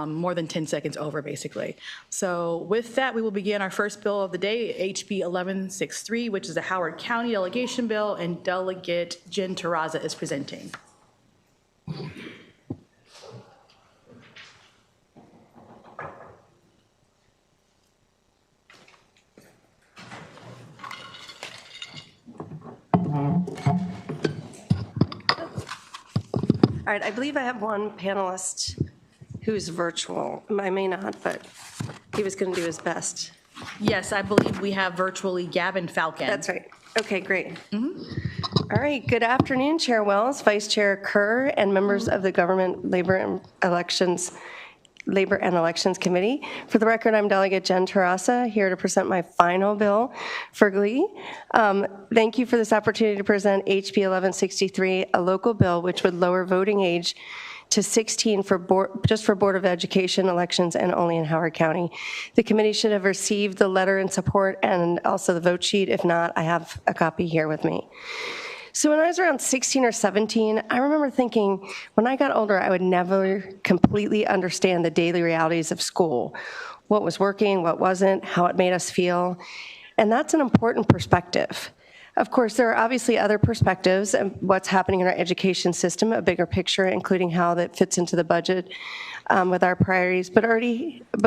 more than 10 seconds over, basically. So with that, we will begin our first bill of the day, HB 1163, which is the Howard County delegation bill, and Delegate Jen Terraza is presenting. All right, I believe I have one panelist who's virtual. I may not, but he was going to do his best. Yes, I believe we have virtually Gavin Falcon. That's right. Okay, great. All right, good afternoon, Chair Wells, Vice Chair Kerr, and members of the Government Labor and Elections Committee. For the record, I'm Delegate Jen Terraza, here to present my final bill for GLE. Thank you for this opportunity to present HB 1163, a local bill which would lower voting age to 16 just for Board of Education elections and only in Howard County. The committee should have received the letter in support and also the vote sheet. If not, I have a copy here with me. So when I was around 16 or 17, I remember thinking when I got older, I would never completely understand the daily realities of school, what was working, what wasn't, how it made us feel. And that's an important perspective. Of course, there are obviously other perspectives of what's happening in our education system, a bigger picture, including how that fits into the budget with our priorities, but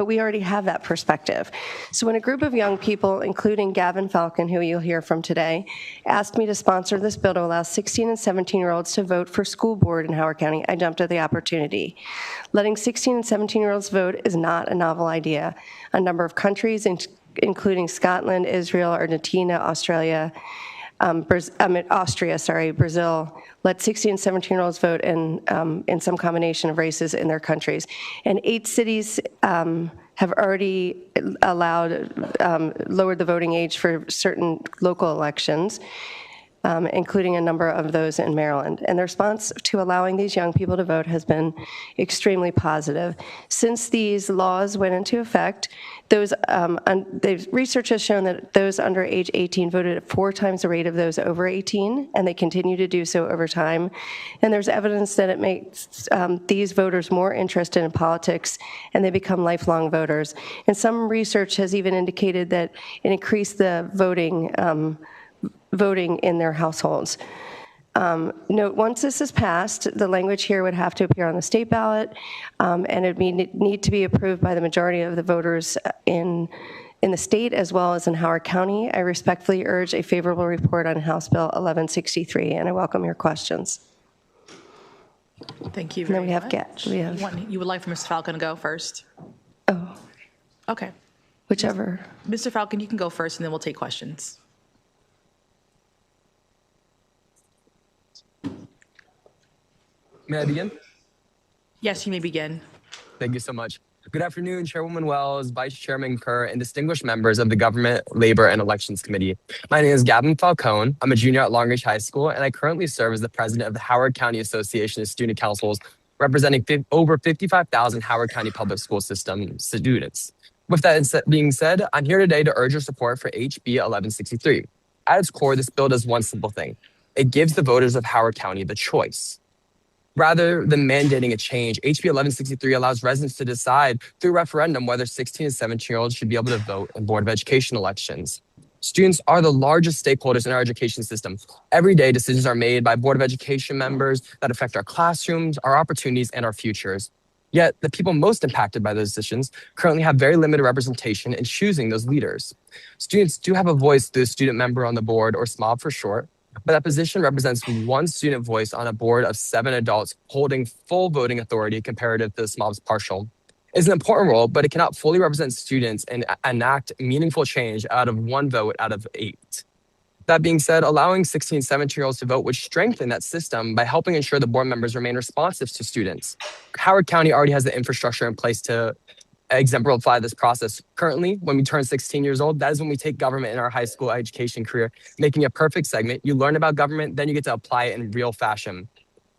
we already have that perspective. So when a group of young people, including Gavin Falcon, who you'll hear from today, asked me to sponsor this bill to allow 16 and 17-year-olds to vote for school board in Howard County, I jumped at the opportunity. Letting 16 and 17-year-olds vote is not a novel idea. A number of countries, including Scotland, Israel, Argentina, Australia, Brazil, let 16 and 17-year-olds vote in some combination of races in their countries. And 8 cities have already lowered the voting age for certain local elections, including a number of those in Maryland. And the response to allowing these young people to vote has been extremely positive. Since these laws went into effect, research has shown that those under age 18 voted at 4 times the rate of those over 18, and they continue to do so over time. And there's evidence that it makes these voters more interested in politics, and they become lifelong voters. And some research has even indicated that it increased the voting in their households. Note, once this is passed, the language here would have to appear on the state ballot, and it would need to be approved by the majority of the voters in the state as well as in Howard County. I respectfully urge a favorable report on House Bill 1163, and I welcome your questions. Thank you very much. You would like for Mr. Falcon to go first? Oh. Okay. Whichever. Mr. Falcon, you can go first, and then we'll take questions. May I begin? Yes, you may begin. Thank you so much. Good afternoon, Chairwoman Wells, Vice Chairman Kerr, and distinguished members of the Government, Labor, and Elections Committee. My name is Gavin Falcone. I'm a junior at Long Ridge High School, and I currently serve as the president of the Howard County Association of Student Councils, representing over 55,000 Howard County Public School System students. With that being said, I'm here today to urge your support for HB 1163. At its core, this bill does one simple thing. It gives the voters of Howard County the choice. Rather than mandating a change, HB 1163 allows residents to decide through referendum whether 16 and 17-year-olds should be able to vote in Board of Education elections. Students are the largest stakeholders in our education system. Every day, decisions are made by Board of Education members that affect our classrooms, our opportunities, and our futures. Yet, the people most impacted by those decisions currently have very limited representation in choosing those leaders. Students do have a voice through a student member on the board, or SMOB for short, but that position represents one student voice on a board of 7 adults holding full voting authority comparative to the SMOB's partial. It's an important role, but it cannot fully represent students and enact meaningful change out of 1 vote out of 8. That being said, allowing 16 and 17-year-olds to vote would strengthen that system by helping ensure the board members remain responsive to students. Howard County already has the infrastructure in place to exemplify this process. Currently, when we turn 16 years old, that is when we take government in our high school education career, making a perfect segment. You learn about government, then you get to apply it in real fashion.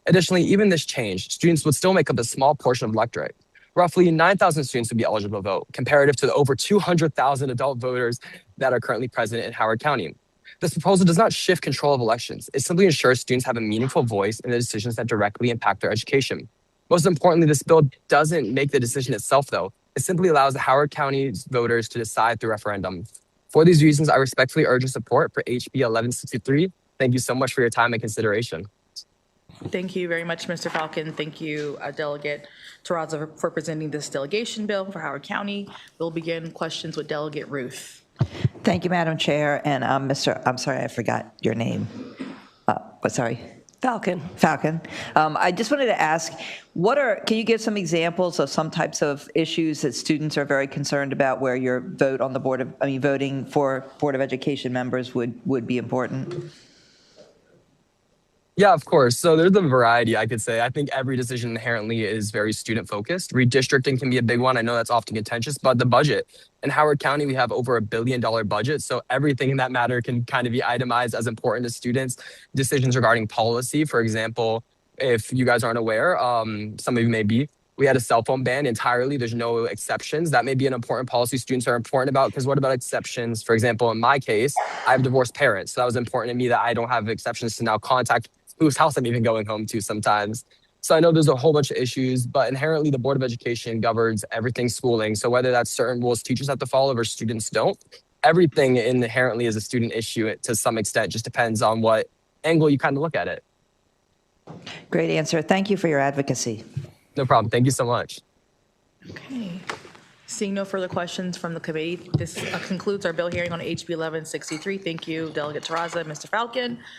Additionally, even this change, students would still make up a small portion of the electorate. Roughly 9,000 students would be eligible to vote, comparative to the over 200,000 adult voters that are currently present in Howard County. This proposal does not shift control of elections. It simply ensures students have a meaningful voice in the decisions that directly impact their education. Most importantly, this bill doesn't make the decision itself, though. It simply allows the Howard County voters to decide through referendum. For these reasons, I respectfully urge your support for HB 1163. Thank you so much for your time and consideration. Thank you very much, Mr. Falcon. Thank you, Delegate Terraza, for presenting this delegation bill for Howard County. We'll begin questions with Delegate Ruth. Thank you, Madam Chair. And I'm sorry, I forgot your name. Sorry. Falcon. Falcon. I just wanted to ask, can you give some examples of some types of issues that students are very concerned about where your voting for Board of Education members would be important? Yeah, of course. So there's a variety, I could say. I think every decision inherently is very student focused. Redistricting can be a big one. I know that's often contentious, but the budget. In Howard County, we have over $1 billion budget. So everything in that matter can kind of be itemized as important to students. Decisions regarding policy, for example, if you guys aren't aware, some of you may be, we had a cell phone ban entirely. There's no exceptions. That may be an important policy students are important about, because what about exceptions? For example, in my case, I have divorced parents. So that was important to me that I don't have exceptions to now contact whose house I'm even going home to sometimes. So I know there's a whole bunch of issues, but inherently the Board of Education governs everything schooling. So whether that's certain rules teachers have to follow or students don't, everything inherently is a student issue to some extent. Just depends on what angle you kind of look at it. Great answer. Thank you for your advocacy. No problem. Thank you so much. Okay. Seeing no further questions from the committee, this concludes our bill hearing on HB 1163. Thank you, Delegate Terraza and Mr. Falcon.